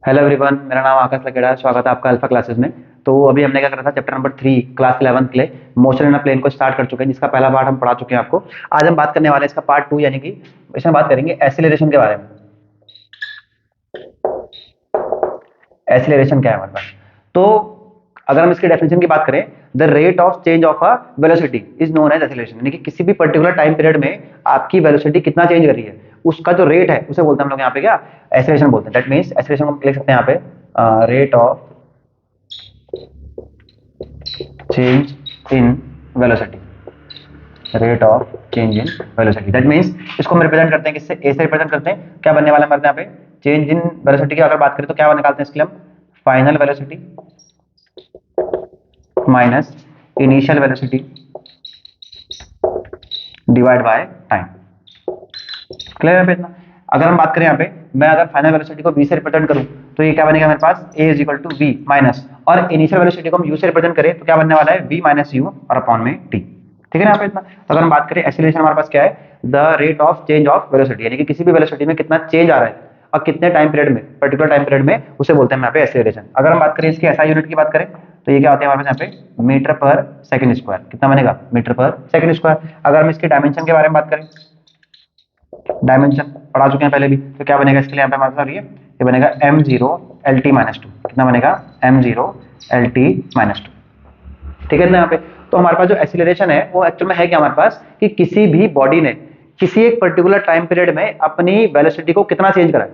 Hello everyone, मेरा नाम आकाश लकेड़ा है। स्वागत है आपका अल्फा क्लासेस में। तो अभी हमने क्या करा था, चैप्टर नंबर 3 क्लास 11 के लिए मोशन इन अ प्लेन को स्टार्ट कर चुके हैं, जिसका पहला पार्ट हम पढ़ा चुके हैं आपको। आज हम बात करने वाले हैं इसका पार्ट 2, यानी कि इसमें बात करेंगे एसिलेरेशन के बारे में। एसिलेरेशन क्या है हमारे पास? तो अगर हम इसके डेफिनेशन की बात करें, the rate of change of a velocity is known as acceleration, यानी कि किसी भी पर्टिकुलर टाइम पीरियड में आपकी वेलोसिटी कितना चेंज कर रही है, उसका जो रेट है उसे बोलते हैं हम लोग यहाँ पे क्या, एसिलेरेशन बोलते हैं। दैट मीन्स एसिलेरेशन को हम लिख सकते हैं यहाँ पे rate of change in velocity, rate of change in velocity. That means इसको हम रिप्रेजेंट करते हैं किससे, ए से रिप्रेजेंट करते हैं। क्या बनने वाला है हमारे यहाँ पे, चेंज इन वेलोसिटी की अगर बात करें तो क्या निकालते हैं इसके लिए हम, final velocity minus initial velocity divide by time. Clear है पे इतना? अगर हम बात करें यहाँ पे, मैं अगर फाइनल वेलोसिटी को v से रिप्रेजेंट करूं तो ये क्या बनेगा मेरे पास, a is equal to we minus, और इनिशियल वेलोसिटी को हम u से रिप्रेजेंट करें तो क्या बनने वाला है, v माइनस यू और अपॉन में t। ठीक है ना यहाँ पे इतना? तो अगर हम बात करें एक्सीलरेशन, हमारे पास क्या है, the rate of change of velocity, यानी कि किसी भी वेलोसिटी में कितना चेंज आ रहा है और कितने टाइम पीरियड में, पर्टिकुलर टाइम पीरियड में, उसे बोलते हैं यहाँ पे एक्सीलरेशन। अगर हम बात करें इसकी एसआई यूनिट की बात करें तो ये क्या होता है हमारे पास यहाँ पे, मीटर पर सेकंड स्क्वायर। कितना बनेगा, मीटर पर सेकंड स्क्वायर। अगर हम इसके डायमेंशन के बारे में बात करें, डायमेंशन पढ़ा चुके हैं पहले भी, तो क्या बनेगा इसके लिए यहाँ पे हमारे पास, ये बनेगा m0 LT माइनस टू। कितना बनेगा, m0 LT माइनस टू। ठीक है ना यहाँ पे? तो हमारे पास जो एक्सीलरेशन है वो एक्चुअल में है क्या हमारे पास, कि किसी भी बॉडी ने किसी एक पर्टिकुलर टाइम पीरियड में अपनी वेलोसिटी को कितना चेंज करा है।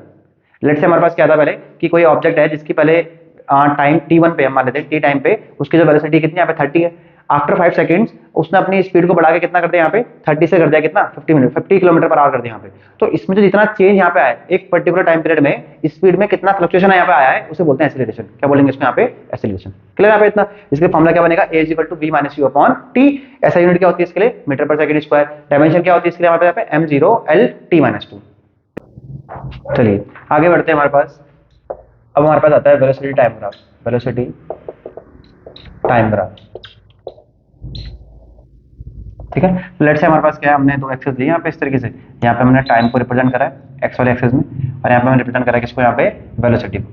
लेट से हमारे पास क्या था पहले, कि कोई ऑब्जेक्ट है जिसकी पहले टाइम t1 पे, हम मान लेते हैं t टाइम पे उसकी जो वेलोसिटी कितनी यहाँ पे 30 है। आफ्टर 5 सेकंड्स उसने अपनी स्पीड को बढ़ा के कितना कर दिया यहाँ पे, 30 से कर दिया कितना, 50 किलोमीटर पर आवर कर दिया यहाँ पे। तो इसमें जो जितना चेंज यहाँ पे आया है एक पर्टिकुलर टाइम पीरियड में, स्पीड में कितना फ्लक्चुएशन यहाँ पे आया है, उसे बोलते हैं एक्सीलरेशन। क्या बोलेंगे इसमें यहाँ पे, एक्सीलरेशन। क्लियर यहाँ पे इतना? इसके फॉर्मूला क्या बनेगा, a equal to we minus u upon t. ऐसा यूनिट क्या होती है इसके लिए, मीटर पर सेकंड स्क्वायर। डायमेंशन क्या होती है इसके लिए हमारे पे, m0 LT माइनस टू। चलिए आगे बढ़ते हैं हमारे पास। अब हमारे पास आता है velocity time graph. Velocity time graph, ठीक है। तो लेट्स से हमारे पास क्या है, हमने दो एक्सेस लिए यहाँ पे इस तरीके से। यहाँ पे हमने टाइम को रिप्रेजेंट करा है एक्स वाले एक्सेस में, और यहाँ पे हमने रिप्रेजेंट करा है किसको, यहाँ पे वेलोसिटी को।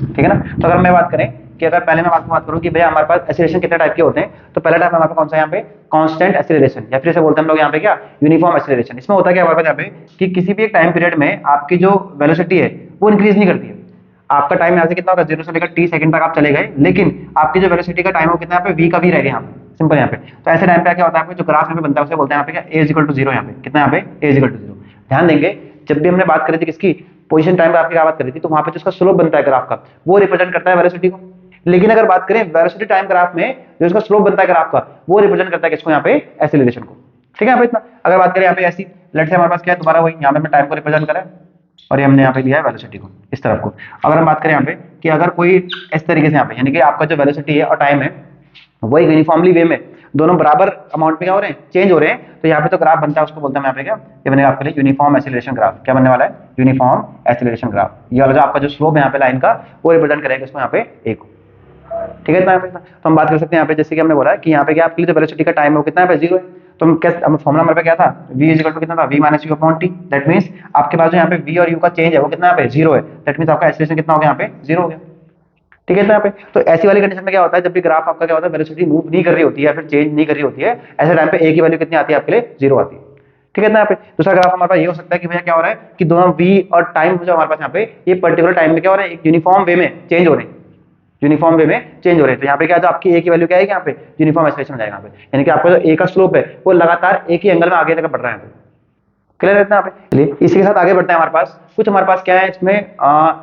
ठीक है ना? तो अगर मैं बात करें कि अगर पहले मैं आपको बात करूं कि भैया हमारे पास एक्सीलरेशन कितने टाइप के होते हैं, तो पहला टाइप हमारे पास कौन सा है यहाँ पे, कांस्टेंट एक्सीलरेशन, या फिर इसे बोलते हैं हम लोग यहाँ पे क्या, यूनिफॉर्म एक्सीलरेशन। इसमें होता क्या हमारे पास यहाँ पे, कि किसी भी एक टाइम पीरियड में आपकी जो वेलोसिटी है वो इंक्रीज नहीं करती है। आपका टाइम यहाँ से कितना होगा, 0 से लेकर t सेकंड तक आप चले गए, लेकिन आपकी जो वेलोसिटी का टाइम है वो कितना, यहाँ पे v का भी रह गया यहाँ पे, सिंपल यहाँ पे। तो ऐसे टाइम पे क्या होता है, आपको जो ग्राफ यहाँ पे बनता है उसे बोलते हैं यहाँ पे क्या, a इक्वल टू 0। यहाँ पे कितना, यहाँ पे a इक्वल टू 0। ध्यान देंगे, जब भी हमने बात करी थी किसकी, पोजीशन टाइम ग्राफ की बात करी थी, तो वहां पे जो उसका स्लोप बनता है ग्राफ का, वो रिप्रेजेंट करता है वेलोसिटी को। लेकिन अगर बात करें वेलोसिटी टाइम ग्राफ में, जो इसका स्लोप बनता है ग्राफ का, वो रिप्रेजेंट करता है किसको, यहाँ पे एक्सीलरेशन को। ठीक है यहाँ पे इतना? अगर बात करें यहाँ पे ऐसी, लेट से हमारे पास क्या है, दोबारा वही यहाँ पे हमने टाइम को रिप्रेजेंट करा है और ये हमने यहाँ पे लिया है वेलोसिटी को इस तरफ को। अगर हम बात करें यहाँ पे कि अगर कोई इस तरीके से यहाँ पे, यानी कि आपका जो वेलोसिटी है और टाइम है वो एक यूनिफॉर्मली वे में दोनों बराबर अमाउंट में क्या हो रहे हैं, चेंज हो रहे हैं, तो यहाँ पे तो ग्राफ बनता है, उसको बोलते हैं यहाँ पे क्या, ये बनेगा आपके लिए यूनिफॉर्म एक्सीलरेशन ग्राफ। क्या बनने वाला है, यूनिफॉर्म एक्सीलरेशन ग्राफ। ये वाला जो आपका जो स्लोप है यहाँ पे लाइन का, वो रिप्रेजेंट करेगा इसको यहाँ पे एक। ठीक है इतना? यहाँ पे तो हम बात कर सकते हैं यहाँ पे, जैसे कि हमने बोला कि यहाँ पे क्या आपके लिए जो वेलोसिटी का टाइम है वो कितना है, 0 है। तो हम क्या, फॉर्मुला हमारे पे क्या था, v इज इक्वल टू कितना था, v minus u upon T. That means आपके पास जो यहाँ पे v और u का चेंज है वो कितना यहाँ पे 0 है। दैट मींस आपका एक्सीलरेशन कितना हो गया, यहाँ पे 0 हो गया। ठीक है यहाँ पे? तो ऐसी वाली कंडीशन में क्या होता है, जब भी ग्राफ आपका क्या होता है, वेलोसिटी मूव नहीं कर रही होती है या फिर चेंज नहीं कर रही होती है, ऐसे टाइम पे a की वैल्यू कितनी आती है आपके लिए, 0 आती है। ठीक है ना? यहाँ पे दूसरा ग्राफ हमारे पास ये हो सकता है कि भैया क्या हो रहा है कि दोनों v और टाइम जो हमारे पास यहाँ पे, ये पर्टिकुलर टाइम में क्या हो रहा है, एक यूनिफॉर्म वे में चेंज हो रहे हैं, यूनिफॉर्म वे में चेंज हो रहे हैं। तो यहाँ पे क्या है, आपकी ए की वैल्यू क्या है यहाँ पे, यूनिफॉर्म एक्सीलरेशन हो जाएगा यहाँ पे, यानी कि आपका जो ए का स्लोप है वो लगातार एक ही एंगल में आगे तक बढ़ रहा है यहाँ पे। क्लियर है इतना यहाँ पे? चलिए इसी के साथ आगे बढ़ते हैं। हमारे पास कुछ, हमारे पास क्या है इसमें,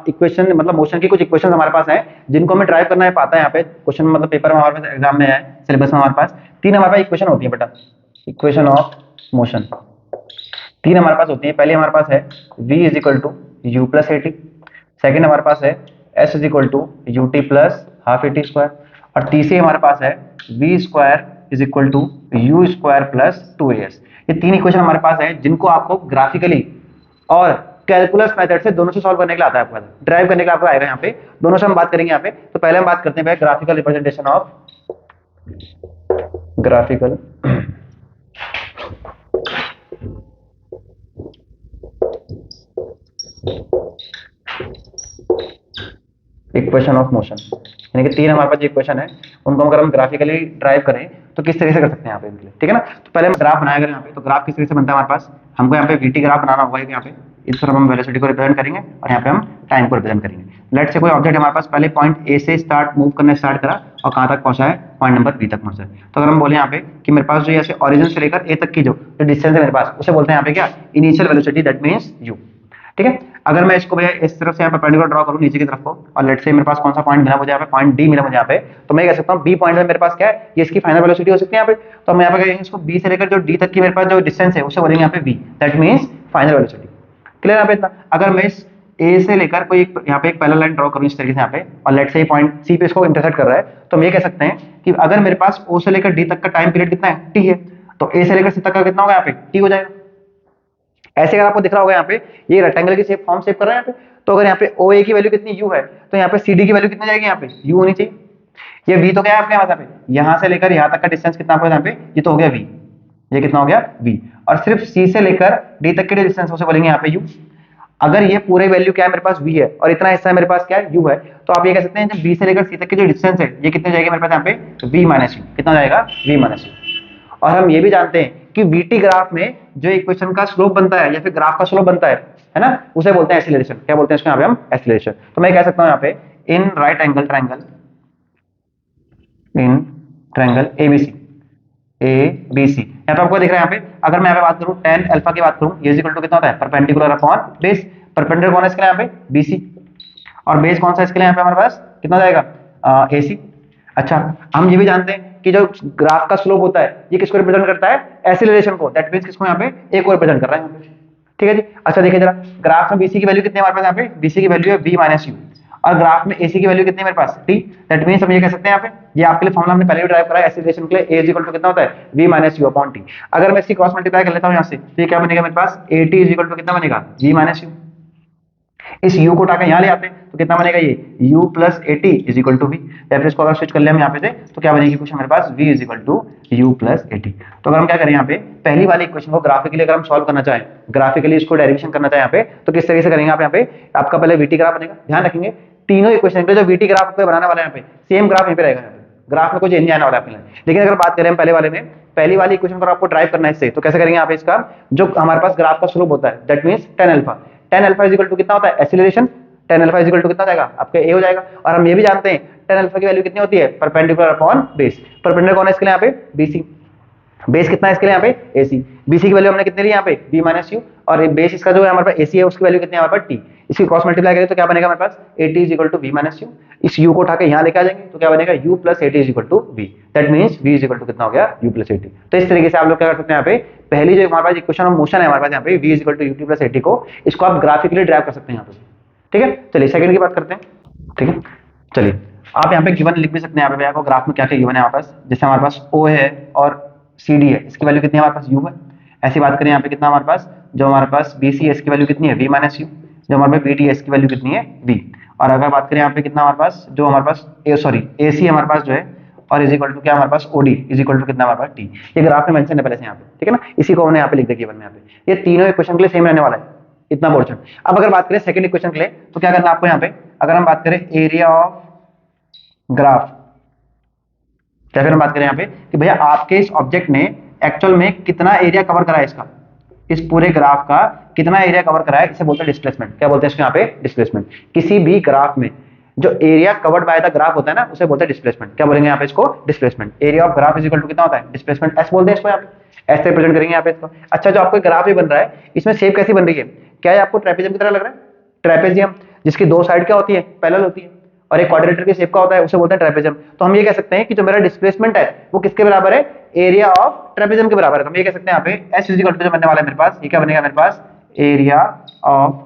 इक्वेशन मतलब मोशन की कुछ इक्वेशन हमारे पास है जिनको हमें ड्राइव करना है पाता है यहाँ पे क्वेश्चन, मतलब पेपर में हमारे पास, एग्जाम में है, सिलेबस में हमारे पास तीन हमारे पास इक्वेशन होती है बेटा, इक्वेशन ऑफ मोशन तीन हमारे पास होती है। पहले हमारे पास है v is equal to u plus a t, second हमारे पास है s is equal to u t plus half a t square, और तीसरी हमारे पास है v square is equal to you square plus two a s. ये तीन इक्वेशन हमारे पास है जिनको आपको ग्राफिकली और कैलकुलस मेथड से दोनों से सॉल्व करने के लिए आता है, आपको ड्राइव करने के लिए आपको आएगा यहाँ पे। दोनों से हम बात करेंगे यहाँ पे। तो पहले हम बात करते हैं graphical representation of, graphical equation of motion, यानी कि तीन हमारे पास जो इक्वेशन है उनको अगर हम ग्राफिकली ड्राइव करें तो किस तरीके से कर सकते हैं यहाँ पे इनके लिए, ठीक है ना। तो पहले हम ग्राफ बनाया अगर यहाँ पे, तो ग्राफ किस तरीके से बनता है हमारे पास, हमको यहाँ पे वीटी ग्राफ बनाना होगा यहाँ पे। इस तरफ हम वेलोसिटी को रिप्रेजेंट करेंगे और यहाँ पे हम टाइम को रिप्रेजेंट करेंगे। लेट से कोई ऑब्जेक्ट हमारे पास पहले पॉइंट ए से स्टार्ट मूव करना स्टार्ट करा और कहाँ तक पहुंचा है, पॉइंट नंबर बी तक पहुंचा है। तो अगर हम बोले यहाँ पे कि मेरे पास जो ऐसे ओरिजिन से लेकर ए तक की जो डिस्टेंस है मेरे पास, उसे बोलते हैं यहाँ पे क्या, initial velocity, that means you, ठीक है। अगर मैं इसको भैया इस तरफ से यहाँ पे परपेंडिकुलर ड्रॉ करूँ नीचे की तरफ को, और लेट से मेरे पास कौन सा पॉइंट मिला मुझे यहाँ पे, पॉइंट डी मिला मुझे यहाँ पे, तो मैं कह सकता हूँ बी पॉइंट में मेरे पास क्या है, ये इसकी फाइनल वेलोसिटी हो सकती है यहाँ पे। तो हम यहाँ पे कहेंगे इसको बी से लेकर जो डी तक की मेरे पास जो डिस्टेंस है उसे बोलेंगे यहाँ पे v, that means final velocity. Clear यहाँ पे इतना। अगर मैं इस ए से लेकर कोई यहाँ पे एक पैरेलल लाइन ड्रॉ करूँ इस तरीके से यहाँ पे, और लेट से पॉइंट सी पे इसको इंटरसेक्ट कर रहा है, तो हम ये कह सकते हैं कि अगर मेरे पास ओ से लेकर डी तक का टाइम पीरियड कितना है, टी है, तो ए से लेकर सी तक का कितना होगा यहाँ पे, टी हो जाएगा। ऐसे अगर आपको दिख रहा होगा यहाँ पे ये रेक्टेंगल की शेप फॉर्म शेप कर रहा है यहाँ पे, तो अगर यहाँ पे ओ ए की वैल्यू कितनी यू है, तो यहाँ पे सी डी की वैल्यू कितनी जाएगी, यहाँ पे यू होनी चाहिए। ये वी तो क्या है अपने यहाँ पे, यहाँ से लेकर यहाँ तक का डिस्टेंस कितना आपको यहाँ पे, ये तो हो गया वी, ये कितना हो गया वी, और सिर्फ सी से लेकर डी तक के डिस्टेंस उसे बोलेंगे यहाँ पे यू। अगर ये पूरे वैल्यू क्या है मेरे पास वी है और इतना हिस्सा मेरे पास क्या है यू है, तो आप ये कह सकते हैं जब बी से लेकर सी तक की जो डिस्टेंस है ये कितनी जाएगी मेरे पास यहाँ पे, वी माइनस यू, कितना जाएगा वी माइनस यू। और हम ये भी जानते हैं कि वीटी ग्राफ में जो इक्वेशन का स्लोप बनता है या फिर ग्राफ का स्लोप बनता है ना, उसे बोलते हैं एक्सीलरेशन। क्या बोलते हैं इसको यहाँ पे हम, एक्सीलरेशन। तो मैं कह सकता हूँ यहाँ पे in right angle triangle, in triangle ABC, ABC, यहाँ पे आपको दिख रहा है यहाँ पे, अगर मैं यहाँ पे बात करूँ tan अल्फा की बात करूँ, ये इक्वल टू कितना होता है, परपेंडिकुलर अपॉन बेस। परपेंडिकुलर कौन है इसके लिए यहाँ पे, बीसी, और बेस कौन सा इसके लिए यहाँ पे हमारे पास कितना जाएगा, एसी। अच्छा, हम ये भी जानते हैं कि जो ग्राफ का स्लोप होता है ये किसको रिप्रेजेंट करता है, एक्सीलरेशन को, दैट मींस किसको यहाँ पे, ए को रिप्रेजेंट कर रहा है यहाँ पे, ठीक है जी। अच्छा देखिए जरा, ग्राफ में बीसी की वैल्यू कितनी है हमारे पास यहाँ पे, बीसी की वैल्यू है वी माइनस यू, और ग्राफ में एसी की वैल्यू कितनी है मेरे पास, टी, दैट मींस हम ये कह सकते हैं यहाँ पे, ये आपके लिए फॉर्मूला हमने पहले भी ड्राइव करा है एक्सीलरेशन के लिए, ए इज इक्वल टू कितना होता है, v minus u upon t. अगर मैं इसकी क्रॉस मल्टीप्लाई कर लेता हूँ यहाँ से, तो ये क्या बनेगा मेरे पास, A T is equal to कितना बनेगा, वी माइनस यू। इस u को उठाकर यहाँ ले आते हैं तो कितना बनेगा, ये u plus a T is equal to v. या फिर इसको अगर स्विच कर ले हम यहाँ पे से, तो क्या बनेगी क्वेश्चन मेरे पास, v is equal to u plus a t. तो अगर हम क्या करें यहाँ पे, पहली वाली इक्वेशन को ग्राफिकली अगर हम सॉल्व करना चाहें, ग्राफिकली इसको डेरिवेशन करना चाहें यहाँ पे, तो किस तरीके से करेंगे आप यहाँ पे, आपका पहले वीटी ग्राफ बनेगा। ध्यान रखेंगे तीनों इक्वेशन के जो वीटी ग्राफ आपको बनाना वाला है यहाँ पे, सेम ग्राफ यहीं पे रहेगा, यहाँ पे ग्राफ में कोई चेंज नहीं आने वाला है आपके लिए। लेकिन अगर बात करें हम पहले वाले में, पहली वाली इक्वेशन को आपको ड्राइव करना है इससे, तो कैसे करेंगे यहाँ पे, इसका जो हमारे पास ग्राफ का स्लोप होता है that means tan alpha, tan alpha is equal to कितना होता है, acceleration, tan alpha is equal to कितना जाएगा आपका ए हो जाएगा। और हम ये भी जानते हैं tan अल्फा की वैल्यू कितनी होती है, परपेंडिकुलर अपॉन बेस। परपेंडिकुलर कौन है इसके लिए यहाँ पे, बीसी, बेस कितना है इसके लिए यहाँ पे, एसी। बीसी की वैल्यू हमने कितनी ली यहाँ पे, बी माइनस यू, और बेस इसका जो है हमारे पास एसी है उसकी वैल्यू कितनी है हमारे पास, टी। इसकी क्रॉस मल्टीप्लाई करें तो क्या बनेगा हमारे पास, A T is equal to we minus U. इस यू को उठा के यहाँ लेके आ जाएंगे तो क्या बनेगा, u plus a T is equal to v, that means v is equal to कितना हो गया, यू प्लस ए टी। तो इस तरीके से आप लोग क्या कर सकते हैं यहाँ पे, पहली जो हमारे पास इक्वेशन ऑफ मोशन है हमारे पास यहाँ पे, v is equal to u t plus a t को, इसको आप ग्राफिकली ड्राइव कर सकते हैं यहाँ पे, ठीक है। चलिए सेकंड की बात करते हैं, ठीक है। चलिए आप यहाँ पे गिवन लिख भी सकते हैं यहाँ पे, आपको ग्राफ में क्या क्या गिवन है हमारे पास, जैसे हमारे पास ओ है और सी डी है, इसकी वैल्यू कितनी है हमारे पास, यू है। ऐसी बात करें यहाँ पे कितना हमारे पास, जो हमारे पास बी सी है इसकी वैल्यू कितनी है, वी माइनस यू। जो हमारे पास बी टी है इसकी वैल्यू कितनी है, वी। और अगर बात करें यहाँ पे कितना हमारे पास, जो हमारे पास ए सी हमारे पास जो है, और इज इक्वल टू क्या हमारे पास, ओडी इज इक्वल टू कितना हमारे पास, टी। ये ग्राफ में मेंशन है पहले से यहाँ पे, ठीक है ना, इसी को हमने यहाँ पे लिख दिया गिवन में यहाँ पे। ये तीनों इक्वेशन के लिए सेम रहने वाला है, इतना पोर्शन। अब अगर बात करें सेकंड इक्वेशन के लिए, तो क्या करना आपको यहाँ पे, अगर हम बात करें एरिया ऑफ ग्राफ, या फिर हम बात करें यहाँ पे कि भैया आपके इस ऑब्जेक्ट ने एक्चुअल में कितना एरिया कवर करा है, इसका इस पूरे ग्राफ का कितना एरिया कवर करा है, इसे बोलते हैं डिस्प्लेसमेंट। क्या बोलते हैं इसको यहाँ पे, डिस्प्लेसमेंट। किसी भी ग्राफ में जो area covered by the graph होता है ना, उसे बोलते हैं डिस्प्लेसमेंट। क्या बोलेंगे यहाँ पे इसको, displacement. Area of graph is equal to कितना होता है, डिस्प्लेसमेंट, एस बोलते हैं इसको यहाँ पे, ऐसे रिप्रेजेंट करेंगे यहाँ पे इसको। अच्छा, जो आपको ग्राफ भी बन रहा है, इसमें शेप कैसी बन रही है, क्या है आपको ट्रेपेजियम की तरह लग रहा है, ट्रेपेजियम जिसकी दो साइड क्या होती है, पैरेलल होती है, और एक क्वाड्रिलेटरल की शेप का होता है, उसे बोलते हैं ट्रेपेजियम। तो हम ये कह सकते हैं कि जो मेरा डिस्प्लेसमेंट है वो किसके बराबर है, एरिया ऑफ ट्रेपेजियम के बराबर है। तो हम ये कह सकते हैं यहाँ पे एस इज इक्वल टू जो बनने वाला है मेरे पास, ये क्या बनेगा मेरे पास, एरिया ऑफ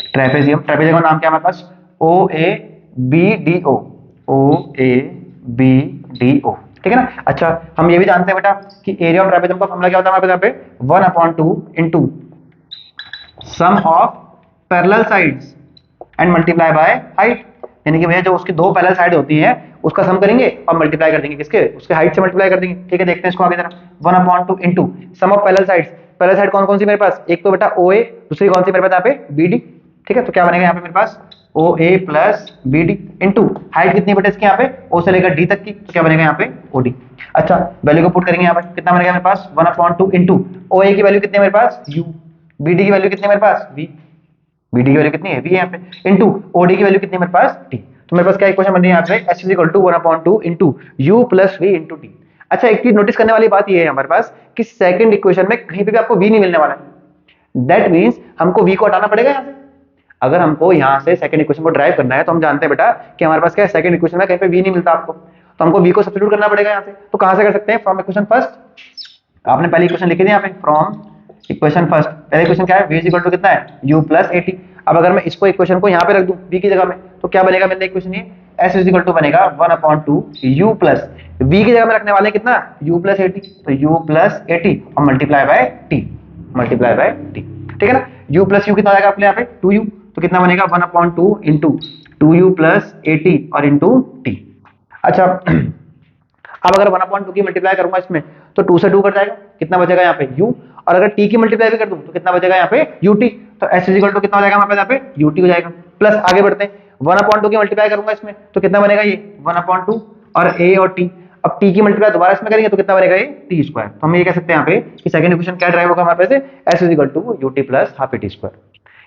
ट्रेपेजियम। ट्रेपेजियम का नाम क्या है हमारे पास, O A B D O, O A B D O, ठीक है ना। अच्छा, हम ये भी जानते हैं बेटा कि एरिया ऑफ ट्रेपेजियम का फॉर्मूला क्या होता है हमारे पास यहाँ पे, 1/2 into sum of parallel sides and multiply by height. यानी कि भैया जो उसकी दो पैरेलल साइड होती है उसका सम करेंगे और मल्टीप्लाई कर देंगे किसके, उसके हाइट से मल्टीप्लाई कर देंगे, ठीक है। देखते हैं इसको आगे जरा, 1/2 into sum of parallel sides. Parallel side कौन कौन सी मेरे पास, एक तो बेटा ओ ए, दूसरी कौन सी मेरे पास यहाँ पे, बी डी। ठीक है, तो क्या बनेगा यहाँ पे मेरे पास O A plus B D into height कितनी बेटा इसकी यहाँ पे ओ से लेकर डी तक की, तो क्या बनेगा यहाँ पे ओ डी। अच्छा वैल्यू को पुट करेंगे यहाँ पे, कितना बनेगा मेरे पास 1/2 इंटू ओ ए की वैल्यू कितनी है मेरे पास यू, बी डी की वैल्यू कितनी है मेरे पास वी, बी डी की वैल्यू कितनी है वी यहाँ पे इंटू ओ डी की वैल्यू कितनी है मेरे पास टी। तो मेरे पास क्या इक्वेशन बन रही है यहाँ पे s is equal to 1/2 into u plus v into t. अच्छा एक चीज नोटिस करने वाली बात ये है हमारे पास कि सेकंड इक्वेशन में कहीं पे भी आपको वी नहीं मिलने वाला है, दैट मींस हमको वी को हटाना पड़ेगा यहाँ से। अगर हमको यहाँ से सेकंड इक्वेशन को ड्राइव करना है तो हम जानते हैं बेटा कि हमारे पास क्या है सेकंड इक्वेशन में कहीं पे वी नहीं मिलता आपको, तो हमको वी को सब्स्टिट्यूट करना पड़ेगा यहाँ से। तो कहां से कर सकते हैं, फ्रॉम इक्वेशन फर्स्ट। आपने पहली इक्वेशन लिखी थी यहाँ पे फ्रॉम इक्वेशन फर्स्ट, पहले इक्वेशन क्या है v इक्वल टू कितना है u प्लस ए टी। अब अगर मैं इसको इक्वेशन को यहाँ पे रख दूं v की जगह में तो क्या बनेगा मेरे इक्वेशन ये s इज इक्वल टू बनेगा 1/2 u प्लस v की जगह में रखने वाले कितना u प्लस ए टी, तो u प्लस ए टी और multiply by t, multiply by t, ठीक है ना। u प्लस u कितना आएगा आपके यहाँ पे 2u, तो कितना बनेगा 1/2 into 2u plus a T और इंटू टी। अच्छा अब अगर 1/2 की मल्टीप्लाई करूंगा इसमें तो 2 से 2 कट जाएगा, कितना बचेगा यहाँ पे u, और अगर t की मल्टीप्लाई भी कर दूं तो कितना बचेगा यहाँ पे ut, तो s इज इक्वल टू कितना हो जाएगा हमारे पास यहाँ पे ut हो जाएगा। प्लस आगे बढ़ते हैं 1/2 की मल्टीप्लाई करूंगा इसमें तो कितना बनेगा ये 1/2 और a और t, अब t की मल्टीप्लाई दोबारा इसमें करेंगे तो कितना बनेगा ये t स्क्वायर। तो हम ये कह सकते हैं यहाँ पे कि सेकंड इक्वेशन क्या ड्राइव होगा हमारे पास से s is equal to ut plus half at square.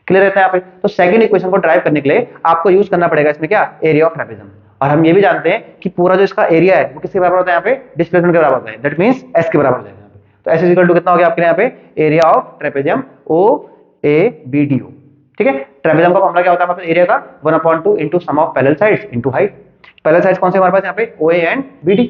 Clear रहता है यहाँ पे। तो सेकंड इक्वेशन को ड्राइव करने के लिए आपको यूज करना पड़ेगा इसमें क्या एरिया ऑफ ट्रेपेजियम, और हम ये भी जानते हैं कि पूरा जो इसका एरिया है वो किसके बराबर होता है यहाँ पे डिस्प्लेसमेंट के बराबर होता है, दैट मींस s के बराबर हो जाएगा यहाँ पे। तो s इज इक्वल टू कितना हो गया आपके यहाँ पे area of trapezium O A B D O, ठीक है। ट्रेपेजियम का फॉर्मूला क्या होता है हमारे पास एरिया का 1/2 into sum of parallel sides into height. Parallel sides कौन से हमारे पास यहाँ पे O A and B D,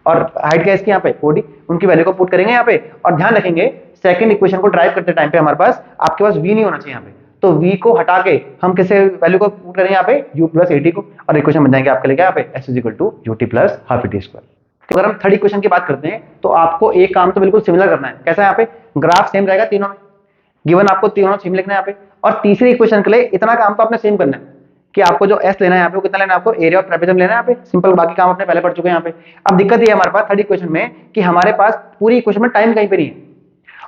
और हाइट क्या है इसकी यहाँ पे ओ डी, उनकी वैल्यू को पुट करेंगे यहाँ पे। और ध्यान रखेंगे सेकंड इक्वेशन को ड्राइव करते टाइम पे हमारे पास आपके पास v नहीं होना चाहिए यहाँ पे, तो v को हटा के हम किसे वैल्यू को पुट करेंगे यहाँ पे u प्लस एटी को, और इक्वेशन बन जाएंगे आपके लिए यहाँ पे s is equal to ut plus half a t square. तो अगर हम थर्ड इक्वेशन की बात करते हैं तो आपको एक काम तो बिल्कुल सिमिलर करना है, कैसा है यहाँ पे ग्राफ सेम रहेगा तीनों में, गिवन आपको तीनों सेम लिखना है यहाँ पे। और तीसरी इक्वेशन के लिए इतना काम तो आपने सेम करना है कि आपको जो s लेना है यहाँ पे वो कितना लेना है, आपको एरिया ऑफ ट्रेपेजियम लेना है यहाँ पे, सिंपल, बाकी काम आपने पहले पढ़ चुके हैं यहाँ पे। अब दिक्कत ये है हमारे पास थर्ड इक्वेशन में कि हमारे पास पूरी इक्वेशन में टाइम कहीं पे नहीं है,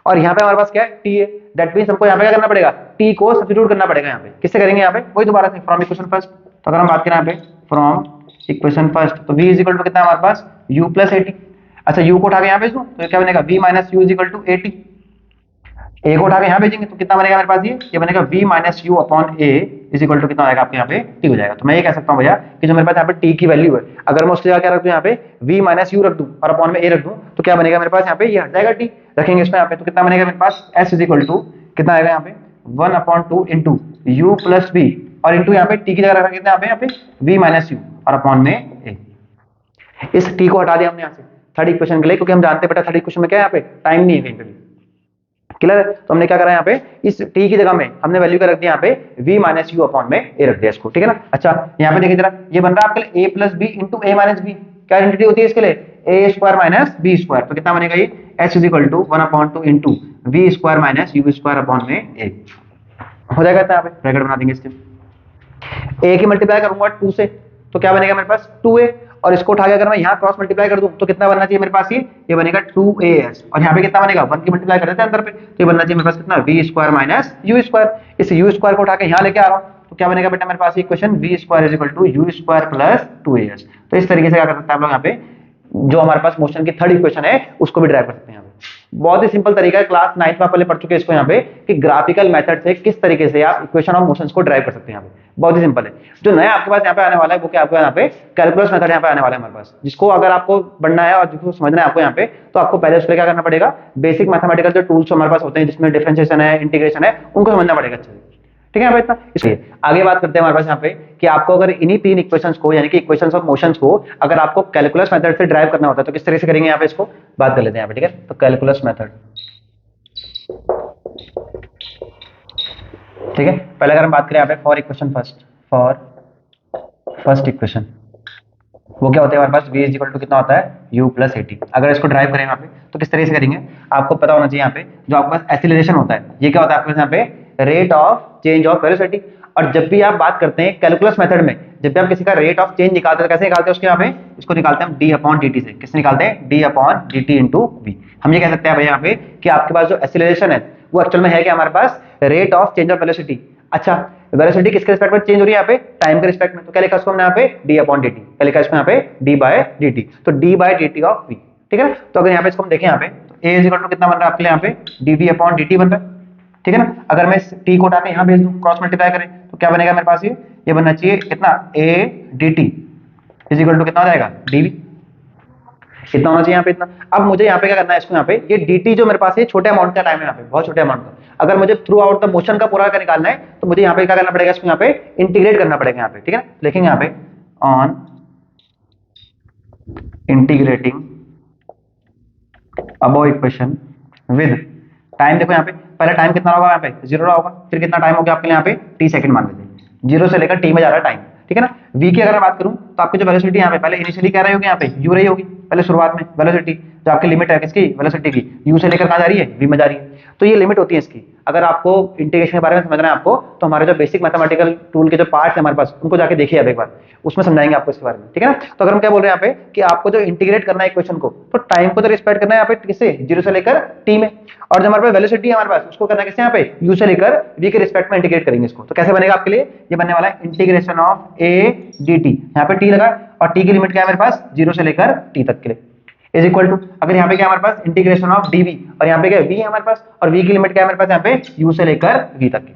और यहाँ पे हमारे पास क्या है t है, दैट मींस हमको यहाँ पे क्या करना पड़ेगा t को सब्स्टिट्यूट करना पड़ेगा यहाँ पे। किससे करेंगे यहाँ पे वही दोबारा से फ्रॉम इक्वेशन फर्स्ट। तो अगर हम बात करें यहाँ पे फ्रॉम इक्वेशन फर्स्ट तो v इज इक्वल टू कितना है हमारे पास u प्लस एटी। अच्छा u को उठा के यहाँ भेज दूं तो क्या बनेगा v minus u is equal to a t, a को उठा के यहाँ भेजेंगे तो कितना बनेगा मेरे पास ये बनेगा v minus u upon a is equal to कितना आएगा आपके यहाँ पे t हो जाएगा। तो मैं ये कह सकता हूँ भैया कि जो मेरे पास यहाँ पे t की वैल्यू है अगर मैं उसकी जगह क्या रख दूं यहाँ पे v माइनस यू रख दूं और अपॉन में a रख दूं तो क्या बनेगा मेरे पास यहाँ पे ये हट जाएगा t, रखेंगे इसमें यहाँ पे तो कितना बनेगा मेरे पास s इज इक्वल टू कितना आएगा यहाँ पे 1/2 इंटू यू प्लस v और इंटू यहाँ पे t की जगह रखा कितना यहाँ पे v माइनस यू और अपॉन में a। इस t को हटा दिया हमने यहाँ से थर्ड इक्वेशन के लिए, क्योंकि हम जानते हैं बेटा थर्ड इक्वेशन में क्या है यहाँ पे टाइम नहीं है कहीं पे भी। क्लियर है। तो हमने क्या करा यहाँ पे इस t की जगह में हमने वैल्यू क्या रख दिया यहाँ पे v माइनस यू अपॉन में a रख दिया इसको, ठीक है ना। अच्छा यहाँ पे देखिए जरा ये बन रहा है आपके लिए a plus b into a minus b, क्या आइडेंटिटी होती है इसके लिए a square minus b square. तो कितना बनेगा ये s is equal to 1/2 into v square minus u square upon में a हो जाएगा। यहाँ पे ब्रैकेट बना देंगे इसके, a की मल्टीप्लाई करूंगा 2 से तो क्या बनेगा मेरे पास 2a, और इसको उठा के अगर मैं यहाँ क्रॉस मल्टीप्लाई कर दूं तो कितना बनना चाहिए मेरे पास ये बनेगा 2as, और यहाँ पे कितना बनेगा 1 की मल्टीप्लाई कर देते हैं अंदर पे तो ये बनना चाहिए मेरे पास कितना v square minus you square. इस u स्क्वायर को उठा के यहाँ लेके आ रहा हूँ तो क्या बनेगा बेटा मेरे पास equation v square is equal to you square plus 2as। तो इस तरीके से क्या कर सकते हैं आप लोग यहाँ पे जो हमारे पास मोशन की थर्ड इक्वेशन है उसको भी ड्राइव कर सकते हैं यहाँ पे। बहुत ही सिंपल तरीका है, क्लास 9th में पहले पढ़ चुके हैं इसको यहाँ पे कि ग्राफिकल मेथड से किस तरीके से आप इक्वेशन ऑफ मोशंस को ड्राइव कर सकते हैं यहाँ पे। बहुत ही सिंपल है। जो नया आपके पास यहाँ पे आने वाला है वो क्या आपको यहाँ पे कैलकुलस मेथड यहाँ पे आने वाला है हमारे पास, जिसको अगर आपको बढ़ना है और जिसको समझना है आपको यहाँ पे तो आपको पहले उसके लिए क्या करना पड़ेगा बेसिक मैथमेटिकल जो टूल्स हमारे पास होते हैं जिसमें डिफरेंशिएशन है इंटीग्रेशन है उनको समझना पड़ेगा अच्छे से, ठीक है यहाँ पे इतना। इसलिए आगे बात करते हैं हमारे पास यहाँ पे कि आपको अगर इन्हीं तीन इक्वेशंस को यानी कि इक्वेशंस ऑफ मोशंस को अगर आपको कैलकुलस मेथड से ड्राइव करना होता है तो किस तरह से करेंगे यहाँ पे इसको बात कर लेते हैं यहाँ पे, ठीक है। तो कैलकुलस मेथड, ठीक है। पहले अगर हम बात करें यहाँ पे फॉर इक्वेशन फर्स्ट इक्वेशन वो क्या होता है हमारे पास v इज इक्वल टू कितना होता है u प्लस एटी। अगर इसको ड्राइव करें यहाँ पे तो किस तरह से करेंगे आपको पता होना चाहिए यहाँ पे जो आपके पास एक्सीलरेशन होता है ये क्या होता है आपके पास यहाँ पे rate of change of velocity. और जब भी आप बात करते हैं कैलकुलस मेथड में जब भी आप किसी का रेट ऑफ चेंज निकालते हैं कैसे निकालते हैं उसके यहाँ पे इसको निकालते हैं हम d अपॉन dt से। किससे निकालते हैं d upon dt into v। हम ये कह सकते हैं भाई यहाँ पे कि आपके पास जो एक्सीलरेशन है वो एक्चुअल में है क्या हमारे पास rate of change of velocity. अच्छा वेलोसिटी किसके रिस्पेक्ट में चेंज हो रही है यहाँ पे, टाइम के रिस्पेक्ट में। तो क्या लिखा उसको हमने यहाँ पे डी अपॉन डी टी, क्या लिखा इसको यहाँ पे डी बाय डी टी, तो d by d t of v, ठीक है ना। तो अगर यहाँ पे इसको हम देखें यहाँ पे तो ए इज इक्वल टू कितना बन रहा है आपके लिए यहाँ पे D T upon D T बन रहा है, ठीक है ना। अगर मैं इस टी को उठा के यहाँ भेज दूँ, क्रॉस मल्टीप्लाई करें तो क्या बनेगा मेरे पास, ये बनना चाहिए कितना, a d t is equal to कितना हो जाएगा डी वी, कितना होना चाहिए यहाँ पे इतना। अब मुझे यहाँ पे क्या करना है, इसको यहाँ पे ये dt जो मेरे पास है छोटे अमाउंट का टाइम है यहाँ पे, बहुत छोटे अमाउंट का, अगर मुझे थ्रू आउट द मोशन का पूरा का निकालना है तो मुझे यहाँ पे क्या करना पड़ेगा, इसको यहाँ पे इंटीग्रेट करना पड़ेगा यहाँ पे, ठीक है। लिखेंगे यहाँ पे on integrating above equation with time, देखो यहाँ पे पहले टाइम कितना होगा, यहाँ पे 0 रहा होगा, फिर कितना टाइम हो गया आपके लिए यहाँ पे t सेकंड मान लीजिए, 0 से लेकर t में जा रहा है टाइम, ठीक है ना। v की अगर मैं बात करूं तो आपकी जो वेलोसिटी यहाँ पे पहले इनिशियली क्या रही होगी, यहाँ पे u रही होगी पहले शुरुआत में वेलोसिटी, जो आपकी लिमिट है किसकी, वेलोसिटी की, u से लेकर कहाँ जा रही है, v में जा रही है। तो ये लिमिट होती है इसकी। अगर आपको इंटीग्रेशन के बारे में समझना है आपको, तो हमारे जो बेसिक मैथमेटिकल टूल के जो पार्ट्स है हमारे पास, उनको जाके देखिए अब एक बार, उसमें समझाएंगे आपको इसके बारे में, ठीक है ना। तो अगर हम क्या बोल रहे हैं यहाँ पे कि आपको जो इंटीग्रेट करना है इक्वेशन को, तो टाइम को तो रिस्पेक्ट करना है यहाँ पे किससे, 0 से लेकर t में, और जो हमारे पास वेलोसिटी है हमारे पास उसको करना है किससे, यहाँ पे u से लेकर v के रिस्पेक्ट में इंटीग्रेट करेंगे इसको। तो कैसे बनेगा आपके लिए, ये बनने वाला है इंटीग्रेशन ऑफ a dt, यहाँ पे t लगा और t की लिमिट क्या है मेरे पास 0 से लेकर t तक के लिए, इज इक्वल टू, अगर यहाँ पे क्या है हमारे पास इंटीग्रेशन ऑफ dv, और यहाँ पे क्या है v है हमारे पास, और v की लिमिट क्या है मेरे पास यहाँ पे u से लेकर v तक की,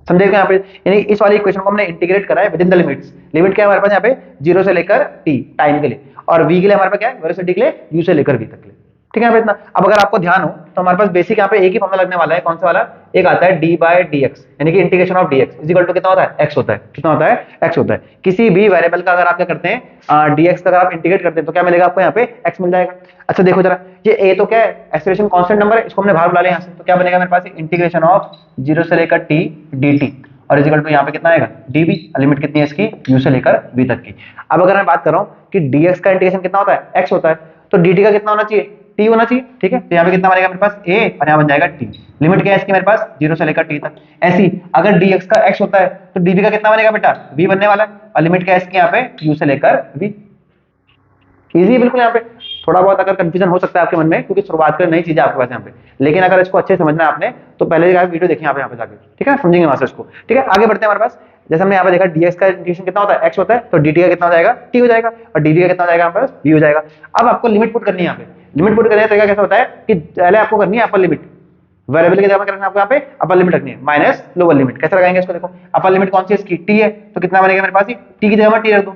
समझेगा यहाँ पे। यानी इस वाली इक्वेशन को हमने इंटीग्रेट करा है with in the limits. Limit क्या है हमारे पास यहाँ पे 0 से लेकर t टाइम के लिए, और v के लिए हमारे पास क्या है वेलोसिटी के लिए u से लेकर v तक के लिए, ठीक है यहाँ पे इतना। अब अगर आपको ध्यान हो तो हमारे पास बेसिक यहाँ पे एक ही फॉर्मूला लगने वाला है, कौन सा वाला, एक आता है d बाय dx, यानी कि integration of dx is equal to कितना होता है, x होता है, कितना होता है, x होता है। किसी भी वेरिएबल का अगर आप क्या करते हैं dx का अगर आप इंटीग्रेट करते हैं तो क्या मिलेगा आपको यहाँ पे x मिल जाएगा। अच्छा देखो जरा, ये a तो क्या है, एक्सेलरेशन कांस्टेंट नंबर है, इसको हमने बाहर बुला लिया यहाँ से, तो क्या बनेगा मेरे पास इंटीग्रेशन ऑफ 0 से लेकर t dt, और इक्वल टू यहाँ पे कितना आएगा dv, लिमिट कितनी है इसकी u से लेकर v तक की। अब अगर मैं बात कर रहा हूँ कि dx का इंटीग्रेशन कितना होता है, x होता है, तो dt का कितना होना चाहिए, t होना चाहिए, ठीक है। तो यहाँ पे कितना बनेगा मेरे पास a, और यहाँ बन जाएगा t, लिमिट क्या है इसकी मेरे पास 0 से लेकर t तक। ऐसी अगर dx का x होता है तो dv का कितना बनेगा बेटा, v बनने वाला है, और लिमिट क्या है इसकी यहाँ पे u से लेकर v। इजी है बिल्कुल। यहाँ पे थोड़ा बहुत अगर कंफ्यूजन हो सकता है आपके मन में, क्योंकि शुरुआत कर नई चीज है आपके पास यहाँ पे, लेकिन अगर इसको अच्छे से समझना है आपने तो पहले वीडियो देखिए यहाँ पे जाके, ठीक है, समझेंगे वहां से इसको, ठीक है। आगे बढ़ते हैं हमारे पास, जैसे हमने यहाँ पे देखा dx का इंटीग्रेशन कितना होता है, x होता है, तो dt का कितना हो जाएगा, t हो जाएगा, और dv का कितना हो जाएगा यहाँ पर v हो जाएगा। अब आपको लिमिट पुट करनी है यहाँ पे, लिमिट पुट करने का तरीका कैसा होता है कि पहले आपको करनी है अपर लिमिट, वेरिएबल की जगह पर आपको यहाँ पे अपर लिमिट रखनी है माइनस लोअर लिमिट। कैसे लगाएंगे इसको, देखो अपर लिमिट कौन सी है इसकी, t है, तो कितना बनेगा मेरे पास, t की जगह पर t रख दो,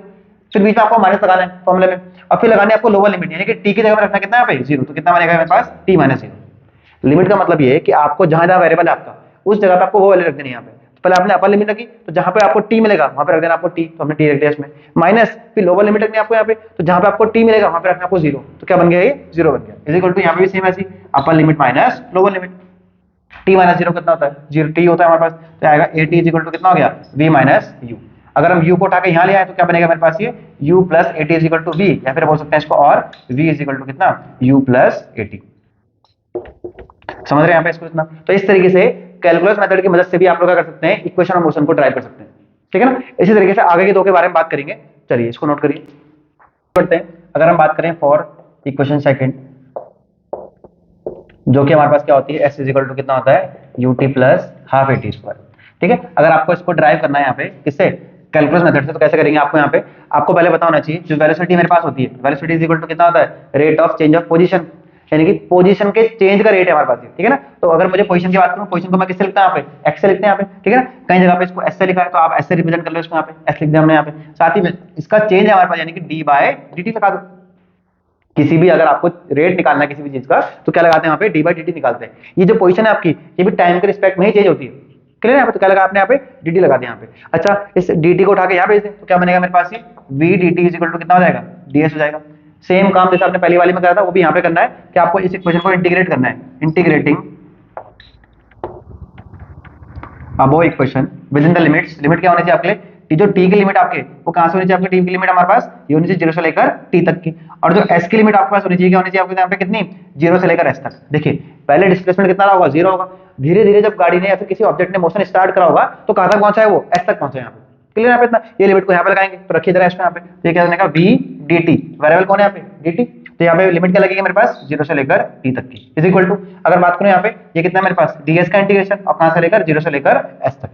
फिर बीच में आपको माइनस लगाना है फॉर्मूले में, और फिर लगाने आपको लोअर लिमिट, यानी कि t की जगह पर रखना कितना यहाँ पे 0, तो कितना बनेगा मेरे पास t माइनस 0। लिमिट का मतलब ये है कि आपको जहां जहां वेरिएबल है आपका उस जगह पे आपको वो वैल्यू रख देनी है यहाँ पे। तो पहले आपने अपर लिमिट रखी, तो जहां पे आपको t मिलेगा वहां पे रख देना आपको t, तो हमने t रख दिया इसमें, माइनस फिर लोअर लिमिट रखनी है आपको यहाँ पे, तो जहां पे आपको t मिलेगा वहां पे रखना आपको 0, तो क्या बन गया ये 0 बन गया, इज इक्वल टू यहाँ पे भी सेम ऐसी अपर limit minus lower limit, t minus 0 कितना होता है, 0 t होता है हमारे पास, तो आएगा at इज इक्वल टू कितना हो गया v माइनस u। अगर हम u को उठा के यहाँ ले आए तो क्या बनेगा मेरे पास, ये u plus at is equal to v, या फिर बोल सकते हैं इसको और v इज इक्वल टू कितना u प्लस at। समझ रहे हैं यहाँ पे इसको इतना। तो इस तरीके से कैलकुलस मेथड की मदद से भी आप लोग क्या कर सकते हैं, इक्वेशन ऑफ मोशन को ड्राइव कर सकते हैं, ठीक है ना। इसी तरीके से आगे के दो के बारे में बात करेंगे, चलिए इसको नोट करिए, पढ़ते हैं। अगर हम बात करें फॉर इक्वेशन सेकंड, जो कि हमारे पास क्या होती है, s इज इक्वल टू कितना होता है ut plus half at square, ठीक है। अगर आपको इसको ड्राइव करना है यहाँ पे किससे, कैलकुलस मेथड से, तो कैसे करेंगे, आपको यहाँ पे आपको पहले पता होना चाहिए जो वेलोसिटी मेरे पास होती है, वेलोसिटी इज इक्वल टू कितना होता है rate of change of position, यानी कि पोजीशन के चेंज का रेट है हमारे पास, ठीक है ना। तो अगर मुझे पोजीशन की बात करूं, पोजीशन को मैं किससे लिखता हूं यहाँ पे, x से लिखते हैं यहाँ पे, ठीक है ना। कई जगह पे इसको s से लिखा है, तो आप s से रिप्रेजेंट कर लो इसको, यहाँ पे s लिख दिया हमने यहाँ पे, साथ ही में इसका चेंज है हमारे पास, यानी कि d बाय dt लगा दो। किसी भी अगर आपको रेट निकालना है किसी भी चीज का, तो क्या लगाते हैं यहाँ पे d बाय dt निकालते हैं। ये जो पोजीशन है आपकी, ये भी टाइम के रिस्पेक्ट में ही चेंज होती है, क्लियर है यहाँ पे। तो क्या लगा आपने यहाँ पे dt लगा दिया यहाँ पे। अच्छा इस dt को उठा के यहाँ भेज दें तो क्या बनेगा मेरे पास, ये v dt is equal to कितना हो जाएगा ds हो जाएगा। सेम काम जैसे आपने पहली वाली में करा था वो भी यहाँ पे करना है कि आपको इस इक्वेशन को इंटीग्रेट करना है, integrating above equation with in the limits. Limit क्या होनी चाहिए आपके लिए, जो t की लिमिट आपके वो कहां से होनी चाहिए, आपकी t की लिमिट हमारे पास ये होनी चाहिए 0 से लेकर t तक की, और जो s की लिमिट आपके पास होनी चाहिए क्या होनी चाहिए आपके यहाँ पे कितनी, 0 से लेकर s तक। देखिए पहले डिस्प्लेसमेंट कितना रहा होगा, 0 होगा, धीरे धीरे जब गाड़ी ने या फिर किसी ऑब्जेक्ट ने मोशन स्टार्ट करा होगा तो कहां तक पहुंचा है वो, s तक पहुंचा है यहाँ पे, क्लियर यहाँ पे इतना। ये लिमिट को यहाँ पे लगाएंगे, तो रखिए जरा इसको यहाँ पे, तो ये क्या बनेगा v dt, वेरिएबल कौन है यहाँ पे dt, तो यहाँ पे लिमिट क्या लगेगी मेरे पास 0 से लेकर t तक की, इज इक्वल टू, अगर बात करूं यहाँ पे ये कितना है मेरे पास ds का इंटीग्रेशन, और कहां से लेकर 0 से लेकर s तक,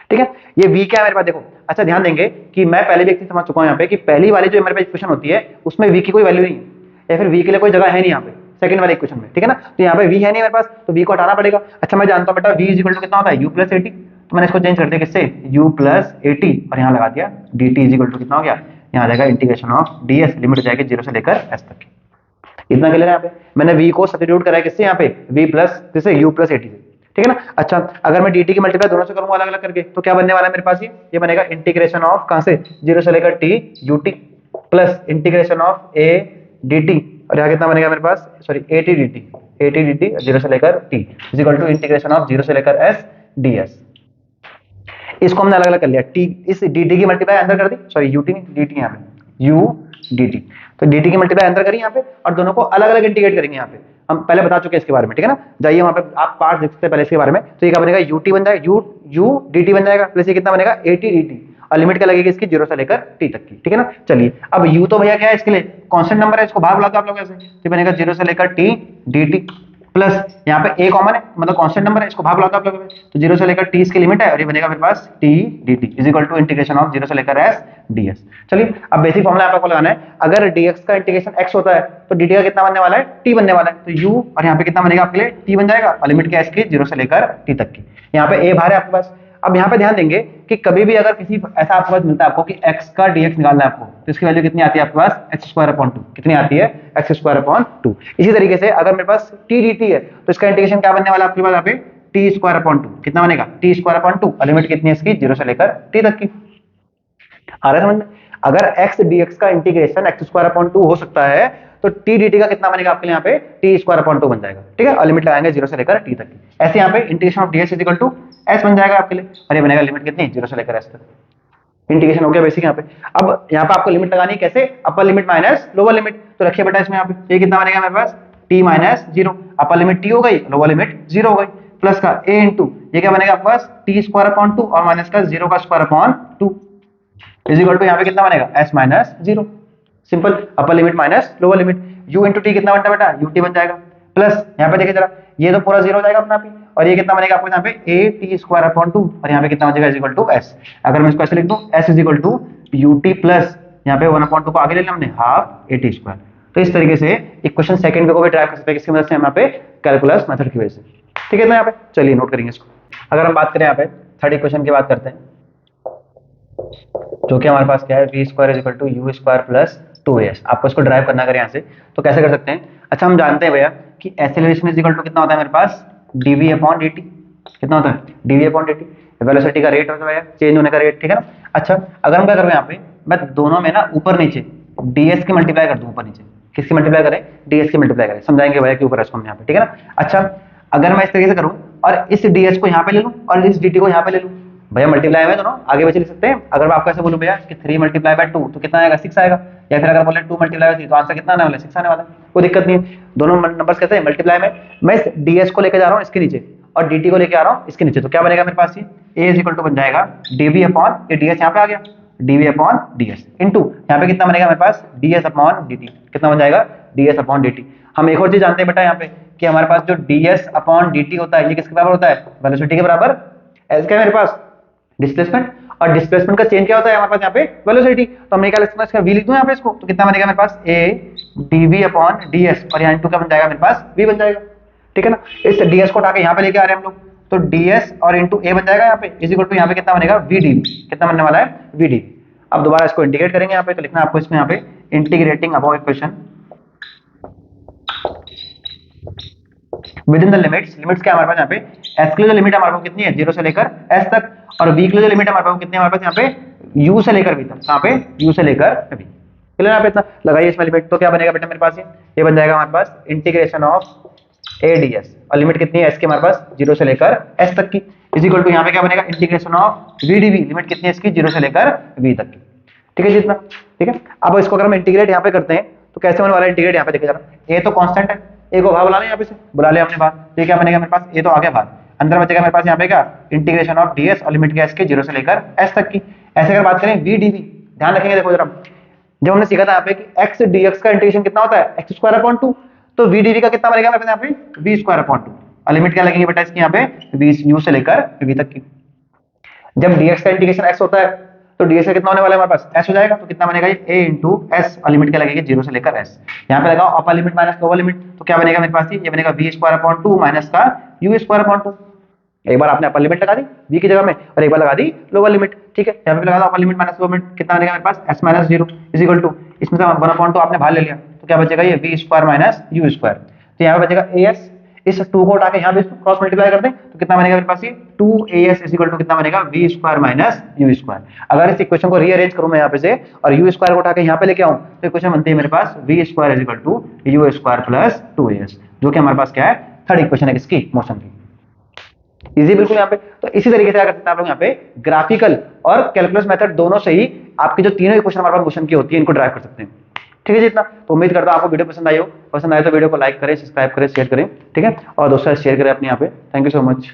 ठीक है। ये v क्या है मेरे पास, देखो अच्छा ध्यान देंगे कि मैं पहले भी एक चीज समझ चुका हूं यहाँ पे कि पहली वाली जो मेरे पास इक्वेशन होती है उसमें v की कोई वैल्यू नहीं है, या फिर v के लिए कोई जगह है नहीं यहाँ पे सेकंड वाले इक्वेशन में, ठीक है ना। तो यहाँ पे v है नहीं मेरे पास, तो v को हटाना पड़ेगा। अच्छा मैं जानता हूँ बेटा v इक्वल टू कितना होता है, u प्लस एटी, तो मैंने इसको चेंज कर दिया किससे, u प्लस एटी, और यहाँ लगा दिया dt इक्वल टू कितना हो गया, यहाँ आ जाएगा इंटीग्रेशन ऑफ ds, लिमिट हो जाएगी 0 से लेकर s तक की। इतना क्लियर है यहाँ पे, मैंने v को सब्स्टिट्यूट करा है किससे, यहाँ पे v प्लस किससे, u प्लस एटी से, ठीक है ना। अच्छा अगर मैं dt की मल्टीप्लाई दोनों से करूंगा अलग अलग करके, तो क्या बनने वाला है मेरे पास, ये बनेगा इंटीग्रेशन ऑफ कहां से, 0 से लेकर t ut plus integration of a dt, और यहाँ कितना बनेगा मेरे पास, सॉरी at dt 0 से लेकर t is equal to integration of 0 से लेकर s ds। इसको हमने अलग अलग कर लिया, t इस dt की मल्टीप्लाई अंदर कर दी, सॉरी ut नहीं dt, यहाँ पे u dt, तो dt की मल्टीप्लाई अंदर करी यहाँ पे, और दोनों को अलग अलग इंटीग्रेट करेंगे। यहाँ पे हम पहले बता चुके हैं इसके बारे में, ठीक है ना, जाइए वहां पे आप पार्ट देख सकते हैं पहले इसके बारे में। तो ये क्या बनेगा, ut बन जाएगा, u dt बन जाएगा, प्लस ये कितना बनेगा at dt, और लिमिट क्या लगेगी इसकी 0 से लेकर t तक की, ठीक है ना। चलिए अब u तो भैया क्या है इसके लिए कांस्टेंट नंबर है, इसको बाहर बुला दो आप लोग ऐसे, तो बनेगा 0 से लेकर t dt, प्लस यहाँ पे a कॉमन है मतलब कांस्टेंट नंबर है, इसको बाहर बुला दो आप लोग, तो 0 से लेकर t इसकी लिमिट है, और ये बनेगा मेरे पास t dt is equal to integration of 0 से लेकर s ds। चलिए अब बेसिक फॉर्मूला आपको लगाना है, अगर dx का इंटीग्रेशन x होता है तो dt का कितना बनने वाला है, t बनने वाला है, तो u और यहाँ पे कितना बनेगा आपके लिए, t बन जाएगा, और लिमिट क्या है इसकी 0 से लेकर t तक की। यहाँ पे a बाहर है आपके पास। अब यहाँ पे ध्यान देंगे कि कभी भी अगर किसी ऐसा आपके पास मिलता है आपको कि x का dx निकालना है आपको, तो इसकी वैल्यू कितनी आती है आपके पास, x स्क्वायर अपॉन 2, कितनी आती है, x स्क्वायर अपॉन 2। इसी तरीके से अगर मेरे पास t dt है तो इसका इंटीग्रेशन क्या बनने वाला है आपके पास, यहाँ पे t स्क्वायर अपॉन 2 कितना बनेगा, t स्क्वायर अपॉन 2, और लिमिट कितनी है इसकी 0 से लेकर t तक की। आ रहा है समझ में, अगर x dx का इंटीग्रेशन x स्क्वायर अपॉन 2 हो सकता है तो t dt का कितना बनेगा आपके लिए, यहाँ पे t स्क्वायर अपॉन 2 बन जाएगा, ठीक है, और लिमिट लगाएंगे 0 से लेकर t तक की। ऐसे यहाँ पे integration of ds is equal to s बन जाएगा आपके लिए, और ये बनेगा लिमिट कितनी, 0 से लेकर s तक। इंटीग्रेशन हो गया बेसिक यहाँ पे। अब यहाँ पे आपको लिमिट लगानी है कैसे, अपर लिमिट माइनस लोअर लिमिट, तो रखिए बेटा इसमें यहाँ पे ये कितना बनेगा मेरे पास, t minus 0, upper limit t हो गई, लोअर लिमिट 0 हो गई, प्लस का a इंटू ये क्या बनेगा आपके पास, t स्क्वायर अपॉन 2 और माइनस का 0 का square upon 2 is equal to यहाँ पे कितना बनेगा, s minus 0। Simple, upper limit minus lower limit, u into t कितना बनता है बेटा, ut बन जाएगा, प्लस यहाँ पे देखिए जरा ये तो पूरा 0 हो जाएगा अपना, और ये कितना बनेगा आपको यहाँ पे a t स्क्वायर अपॉन 2, और यहाँ पे कितना बनेगा इज इक्वल टू s। अगर मैं इसको ऐसे लिख दूं s is equal to ut plus यहाँ पे 1 अपॉन 2 को आगे ले लिया हमने हाफ a t स्क्वायर। तो इस तरीके से इक्वेशन सेकंड को भी ट्राई कर सकते हैं किसकी मदद से, हम यहाँ पे कैलकुलस मेथड की वजह से, ठीक है ना। यहाँ पे चलिए नोट करेंगे इसको। अगर हम बात करें यहाँ पे थर्ड इक्वेशन की बात करते हैं, जो कि हमारे पास क्या है, v square is equal to you square plus 2as। आपको इसको ड्राइव करना अगर यहाँ से तो कैसे कर सकते हैं, अच्छा हम जानते हैं भैया कि एक्सेलरेशन इज इक्वल टू कितना होता है मेरे पास, dv अपॉन dt, कितना होता है dv अपॉन dt, वेलोसिटी का रेट होता है भैया, चेंज होने का रेट, ठीक है ना। अच्छा अगर हम क्या करें यहाँ पे, मैं दोनों में ना ऊपर नीचे ds की मल्टीप्लाई कर दूं, ऊपर नीचे किसकी मल्टीप्लाई करें, ds की मल्टीप्लाई करें, समझाएंगे भैया कि ऊपर इसको हम यहाँ पे, ठीक है ना। अच्छा अगर मैं इस तरीके से करूँ और इस ds को यहाँ पे ले लूँ और इस dt को यहाँ पे ले लूँ, भैया मल्टीप्लाई में दोनों आगे बचे लिख सकते हैं। अगर मैं आपको ऐसे बोलूं भैया कि 3 मल्टीप्लाई बाय 2 तो कितना आएगा, 6 आएगा, या फिर अगर बोले 2 मल्टीप्लाई बाय 3 तो आंसर कितना आने वाला है, 6 आने वाला है, कोई दिक्कत नहीं है। दोनों नंबर्स कैसे हैं, मल्टीप्लाई में मैं इस ds को लेके जा रहा हूँ इसके नीचे और dt को लेके आ रहा हूँ इसके नीचे, तो क्या बनेगा मेरे पास, ये a इज इक्वल टू बन जाएगा dv अपॉन ये ds यहाँ पे आ गया, dv अपॉन ds इंटू यहाँ पे कितना बनेगा मेरे पास, ds अपॉन dt, कितना बन जाएगा ds अपॉन dt। हम एक और चीज जानते हैं बेटा यहाँ पे कि हमारे पास जो ds अपॉन dt होता है ये किसके बराबर होता है, वेलोसिटी के बराबर। ऐसे क्या मेरे पास डिस्प्लेसमेंट, और डिस्प्लेसमेंट का चेंज क्या होता है हमारे पास यहाँ पे, वेलोसिटी। तो हमने क्या लिख सकते हैं, इसका v लिख दूं यहाँ पे इसको, तो कितना बनेगा मेरे पास a dv अपॉन ds, और यहाँ इंटू क्या बन जाएगा मेरे पास v बन जाएगा, ठीक है ना। इस ds को उठा के यहाँ पे लेके आ रहे हैं हम लोग, तो ds और इंटू a बन जाएगा यहाँ पे इज इक्वल टू यहाँ पे कितना बनेगा v dv, कितना बनने वाला है v dv। अब दोबारा इसको इंटीग्रेट करेंगे यहाँ पे, तो लिखना आपको इसमें यहाँ पे integrating above equation with in the limits, limits क्या हमारे पास यहाँ पे s के लिए जो लिमिट हमारे पास कितनी है 0 से लेकर s तक, और v के लिए जो लिमिट हमारे पास कितनी है हमारे पास यहाँ पे u से लेकर v तक, कहाँ पे u से लेकर v, क्लियर यहाँ पे इतना लगाइए इसमें लिमिट, तो क्या बनेगा बेटा मेरे पास ये बन जाएगा हमारे पास इंटीग्रेशन ऑफ a ds, और लिमिट कितनी है s की हमारे पास 0 से लेकर s तक की, इज इक्वल टू यहाँ पे क्या बनेगा integration of v dv, limit कितनी है इसकी 0 से लेकर v तक की, ठीक है जी इतना, ठीक है। अब इसको अगर हम इंटीग्रेट यहाँ पे करते हैं तो कैसे होने वाला है इंटीग्रेट, यहाँ पे देखिए जरा, a तो कांस्टेंट है, a को बाहर बुला लें यहाँ पे से, बुला लिया हमने बाहर, तो ये क्या बनेगा मेरे पास, a तो आ गया बाहर, अंदर बचेगा मेरे पास यहाँ पे क्या इंटीग्रेशन ऑफ ds और लिमिट क्या इसके 0 से लेकर s तक की। ऐसे अगर बात करें v dv, ध्यान रखेंगे देखो जरा, जब हमने सीखा था यहाँ पे कि x dx का इंटीग्रेशन कितना होता है x स्क्वायर अपॉन 2, तो v dv का कितना बनेगा मेरे पास यहाँ पे v स्क्वायर अपॉन 2, और लिमिट क्या लगेगी बेटा इसकी यहाँ पे v u से लेकर v तक की। जब dx का इंटीग्रेशन x होता है तो dx का कितना होने वाला है हमारे पास s हो जाएगा, तो कितना बनेगा ये a इंटू एस, और लिमिट क्या लगेगी 0 से लेकर s। यहाँ पे लगाओ अपर लिमिट माइनस लोअर लिमिट, तो क्या बनेगा मेरे पास ये बनेगा v स्क्वायर अपॉन 2 माइनस का u स्क्वायर अपॉन 2। एक बार आपने अपर लिमिट लगा दी v की जगह में और एक बार लगा दी लोअर लिमिट, ठीक है। यहाँ पे लगा दो upper limit minus lower limit, कितना बनेगा मेरे पास s minus 0 is equal to, इसमें से 1/2 आपने बाहर ले लिया तो क्या बचेगा ये v square minus u square. तो यहाँ पे बचेगा as, इस 2 को उठा के यहाँ पे क्रॉस मल्टीप्लाई कर दें तो कितना बनेगा मेरे पास ये 2as इज इक्वल टू कितना बनेगा v square minus u square. अगर इस इक्वेशन को रीअरेंज करूं मैं यहाँ पे से और u स्क्वायर को उठा के यहाँ पे लेके आऊं तो इक्वेशन बनती है मेरे पास v square is equal to u square plus 2as, जो कि हमारे पास क्या है थर्ड इक्वेशन है किसकी, मोशन की। इजी बिल्कुल यहाँ पे। तो इसी तरीके से क्या कर सकते हैं आप लोग यहाँ पे ग्राफिकल और कैलकुलस मेथड दोनों से ही आपकी जो तीनों इक्वेशन हमारे पास मोशन की होती है इनको ड्राइव कर सकते हैं, ठीक है जी। इतना तो उम्मीद करता हूँ आपको वीडियो पसंद आई हो, पसंद आए तो वीडियो को लाइक करें, सब्सक्राइब करें, शेयर करें, ठीक है, और दोस्तों शेयर करें अपने यहाँ पे। Thank you so much.